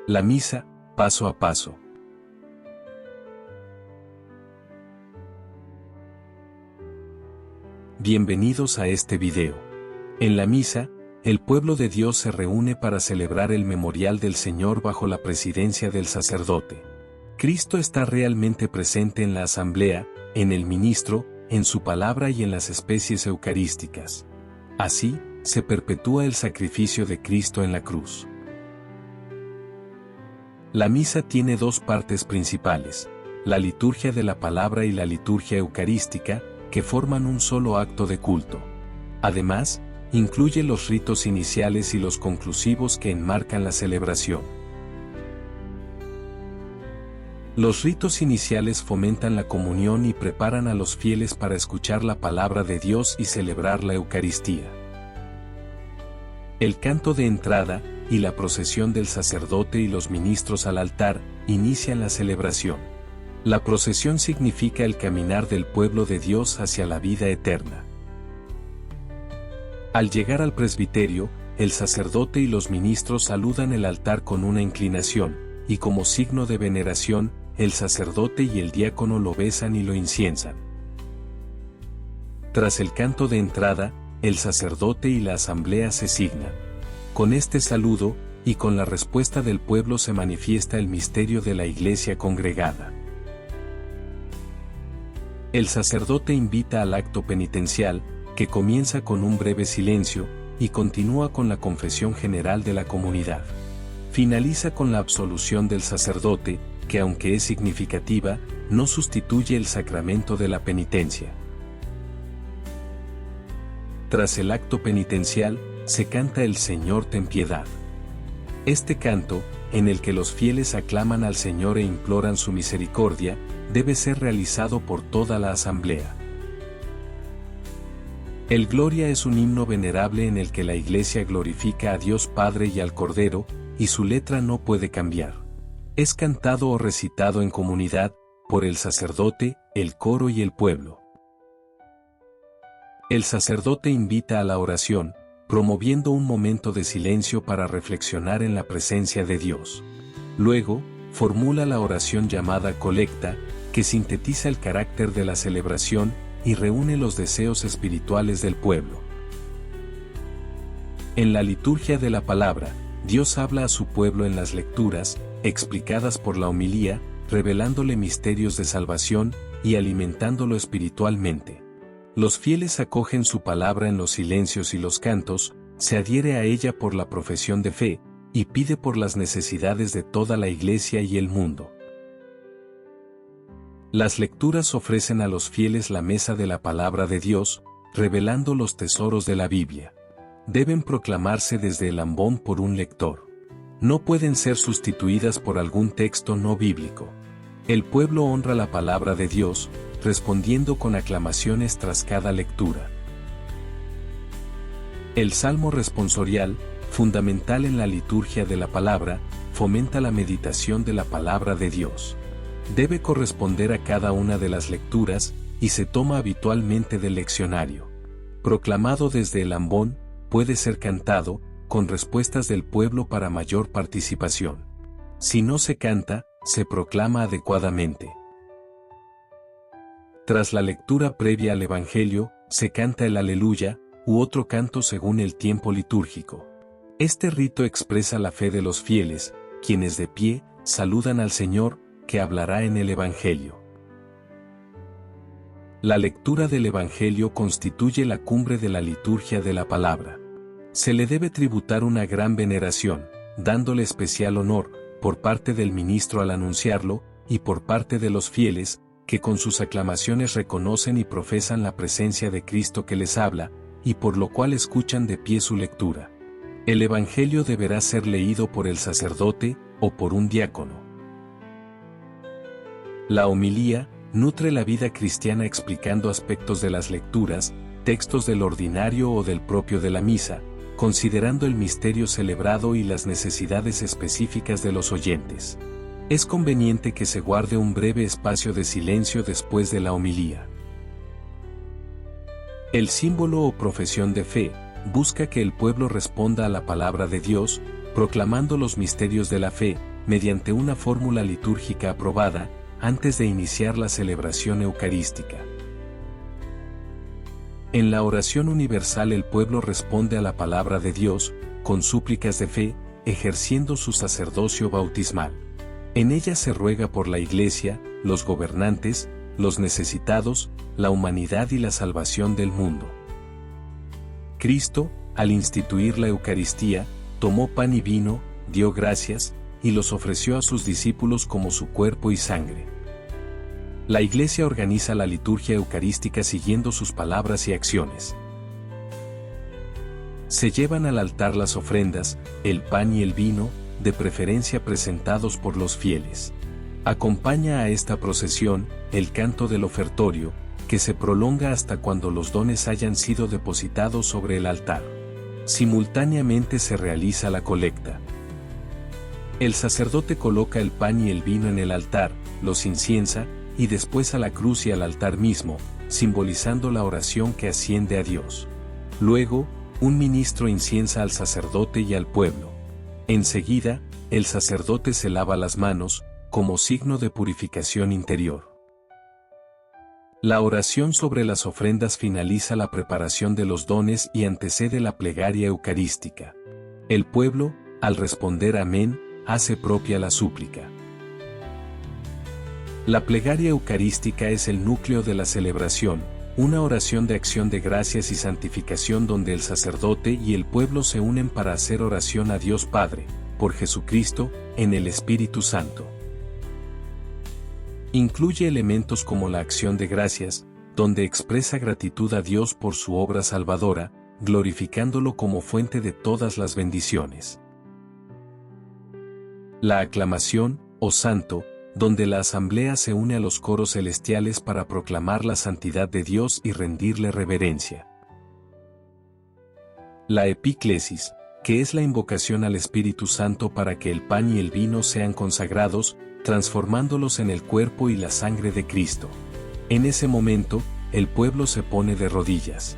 La misa, paso a paso. Bienvenidos a este video. En la misa, el pueblo de Dios se reúne para celebrar el memorial del Señor bajo la presidencia del sacerdote. Cristo está realmente presente en la asamblea, en el ministro, en su palabra y en las especies eucarísticas. Así, se perpetúa el sacrificio de Cristo en la cruz. La misa tiene dos partes principales, la liturgia de la palabra y la liturgia eucarística, que forman un solo acto de culto. Además, incluye los ritos iniciales y los conclusivos que enmarcan la celebración. Los ritos iniciales fomentan la comunión y preparan a los fieles para escuchar la palabra de Dios y celebrar la Eucaristía. El canto de entrada y la procesión del sacerdote y los ministros al altar inician la celebración. La procesión significa el caminar del pueblo de Dios hacia la vida eterna. Al llegar al presbiterio, el sacerdote y los ministros saludan el altar con una inclinación, y como signo de veneración, el sacerdote y el diácono lo besan y lo inciensan. Tras el canto de entrada, el sacerdote y la asamblea se signan. Con este saludo, y con la respuesta del pueblo se manifiesta el misterio de la iglesia congregada. El sacerdote invita al acto penitencial, que comienza con un breve silencio, y continúa con la confesión general de la comunidad. Finaliza con la absolución del sacerdote, que aunque es significativa, no sustituye el sacramento de la penitencia. Tras el acto penitencial, se canta el Señor ten piedad. Este canto, en el que los fieles aclaman al Señor e imploran su misericordia, debe ser realizado por toda la asamblea. El Gloria es un himno venerable en el que la Iglesia glorifica a Dios Padre y al Cordero, y su letra no puede cambiar. Es cantado o recitado en comunidad, por el sacerdote, el coro y el pueblo. El sacerdote invita a la oración, promoviendo un momento de silencio para reflexionar en la presencia de Dios. Luego, formula la oración llamada colecta, que sintetiza el carácter de la celebración y reúne los deseos espirituales del pueblo. En la liturgia de la palabra, Dios habla a su pueblo en las lecturas, explicadas por la homilía, revelándole misterios de salvación y alimentándolo espiritualmente. Los fieles acogen su palabra en los silencios y los cantos, se adhiere a ella por la profesión de fe, y pide por las necesidades de toda la Iglesia y el mundo. Las lecturas ofrecen a los fieles la mesa de la palabra de Dios, revelando los tesoros de la Biblia. Deben proclamarse desde el ambón por un lector. No pueden ser sustituidas por algún texto no bíblico. El pueblo honra la palabra de Dios, respondiendo con aclamaciones tras cada lectura. El salmo responsorial, fundamental en la liturgia de la palabra, fomenta la meditación de la palabra de Dios. Debe corresponder a cada una de las lecturas, y se toma habitualmente del leccionario. Proclamado desde el ambón, puede ser cantado, con respuestas del pueblo para mayor participación. Si no se canta, se proclama adecuadamente. Tras la lectura previa al Evangelio, se canta el Aleluya, u otro canto según el tiempo litúrgico. Este rito expresa la fe de los fieles, quienes de pie, saludan al Señor, que hablará en el Evangelio. La lectura del Evangelio constituye la cumbre de la liturgia de la palabra. Se le debe tributar una gran veneración, dándole especial honor, por parte del ministro al anunciarlo, y por parte de los fieles, que con sus aclamaciones reconocen y profesan la presencia de Cristo que les habla, y por lo cual escuchan de pie su lectura. El Evangelio deberá ser leído por el sacerdote, o por un diácono. La homilía nutre la vida cristiana explicando aspectos de las lecturas, textos del ordinario o del propio de la misa, considerando el misterio celebrado y las necesidades específicas de los oyentes. Es conveniente que se guarde un breve espacio de silencio después de la homilía. El símbolo o profesión de fe busca que el pueblo responda a la palabra de Dios, proclamando los misterios de la fe, mediante una fórmula litúrgica aprobada, antes de iniciar la celebración eucarística. En la oración universal el pueblo responde a la palabra de Dios, con súplicas de fe, ejerciendo su sacerdocio bautismal. En ella se ruega por la Iglesia, los gobernantes, los necesitados, la humanidad y la salvación del mundo. Cristo, al instituir la Eucaristía, tomó pan y vino, dio gracias, y los ofreció a sus discípulos como su cuerpo y sangre. La Iglesia organiza la liturgia eucarística siguiendo sus palabras y acciones. Se llevan al altar las ofrendas, el pan y el vino, de preferencia presentados por los fieles. Acompaña a esta procesión el canto del ofertorio, que se prolonga hasta cuando los dones hayan sido depositados sobre el altar. Simultáneamente se realiza la colecta. El sacerdote coloca el pan y el vino en el altar, los inciensa, y después a la cruz y al altar mismo, simbolizando la oración que asciende a Dios. Luego, un ministro inciensa al sacerdote y al pueblo. Enseguida, el sacerdote se lava las manos, como signo de purificación interior. La oración sobre las ofrendas finaliza la preparación de los dones y antecede la plegaria eucarística. El pueblo, al responder amén, hace propia la súplica. La plegaria eucarística es el núcleo de la celebración, una oración de acción de gracias y santificación donde el sacerdote y el pueblo se unen para hacer oración a Dios Padre, por Jesucristo, en el Espíritu Santo. Incluye elementos como la acción de gracias, donde expresa gratitud a Dios por su obra salvadora, glorificándolo como fuente de todas las bendiciones. La aclamación, o santo, donde la asamblea se une a los coros celestiales para proclamar la santidad de Dios y rendirle reverencia. La epíclesis, que es la invocación al Espíritu Santo para que el pan y el vino sean consagrados, transformándolos en el cuerpo y la sangre de Cristo. En ese momento, el pueblo se pone de rodillas.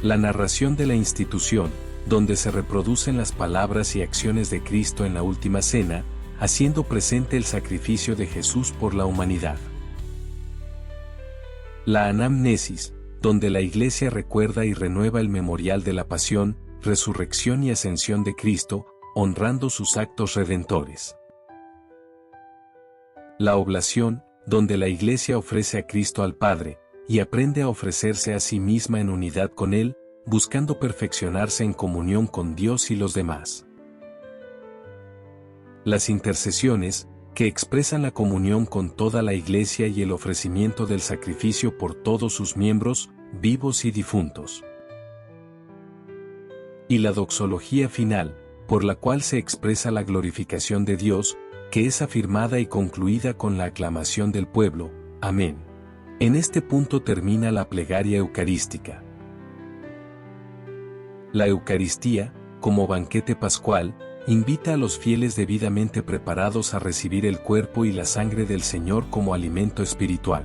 La narración de la institución, donde se reproducen las palabras y acciones de Cristo en la última cena, haciendo presente el sacrificio de Jesús por la humanidad. La anamnesis, donde la Iglesia recuerda y renueva el memorial de la pasión, resurrección y ascensión de Cristo, honrando sus actos redentores. La oblación, donde la Iglesia ofrece a Cristo al Padre, y aprende a ofrecerse a sí misma en unidad con Él, buscando perfeccionarse en comunión con Dios y los demás. Las intercesiones, que expresan la comunión con toda la Iglesia y el ofrecimiento del sacrificio por todos sus miembros, vivos y difuntos. Y la doxología final, por la cual se expresa la glorificación de Dios, que es afirmada y concluida con la aclamación del pueblo, amén. En este punto termina la plegaria eucarística. La Eucaristía, como banquete pascual, invita a los fieles debidamente preparados a recibir el cuerpo y la sangre del Señor como alimento espiritual.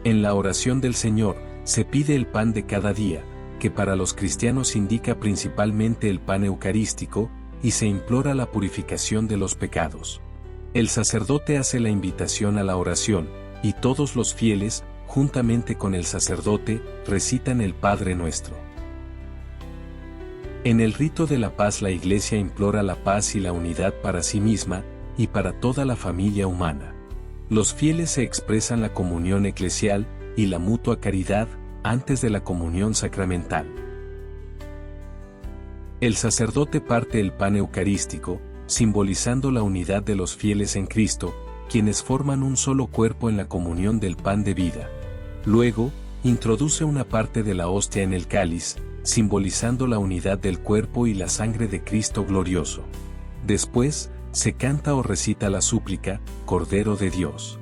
En la oración del Señor, se pide el pan de cada día, que para los cristianos indica principalmente el pan eucarístico, y se implora la purificación de los pecados. El sacerdote hace la invitación a la oración, y todos los fieles, juntamente con el sacerdote, recitan el Padre Nuestro. En el rito de la paz la Iglesia implora la paz y la unidad para sí misma, y para toda la familia humana. Los fieles se expresan la comunión eclesial, y la mutua caridad, antes de la comunión sacramental. El sacerdote parte el pan eucarístico, simbolizando la unidad de los fieles en Cristo, quienes forman un solo cuerpo en la comunión del pan de vida. Luego, introduce una parte de la hostia en el cáliz, simbolizando la unidad del cuerpo y la sangre de Cristo glorioso. Después, se canta o recita la súplica, Cordero de Dios.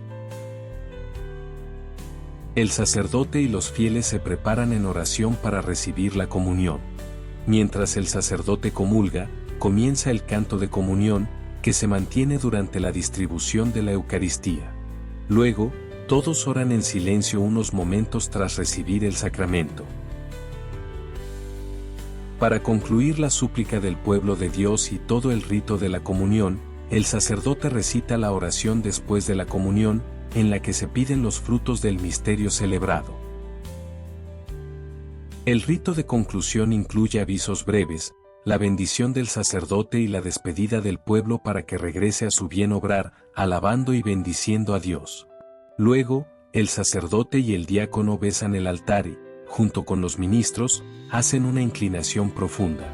El sacerdote y los fieles se preparan en oración para recibir la comunión. Mientras el sacerdote comulga, comienza el canto de comunión, que se mantiene durante la distribución de la Eucaristía. Luego, todos oran en silencio unos momentos tras recibir el sacramento. Para concluir la súplica del pueblo de Dios y todo el rito de la comunión, el sacerdote recita la oración después de la comunión, en la que se piden los frutos del misterio celebrado. El rito de conclusión incluye avisos breves, la bendición del sacerdote y la despedida del pueblo para que regrese a su bien obrar, alabando y bendiciendo a Dios. Luego, el sacerdote y el diácono besan el altar y, junto con los ministros, hacen una inclinación profunda.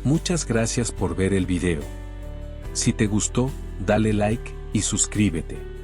Muchas gracias por ver el video. Si te gustó, dale like y suscríbete.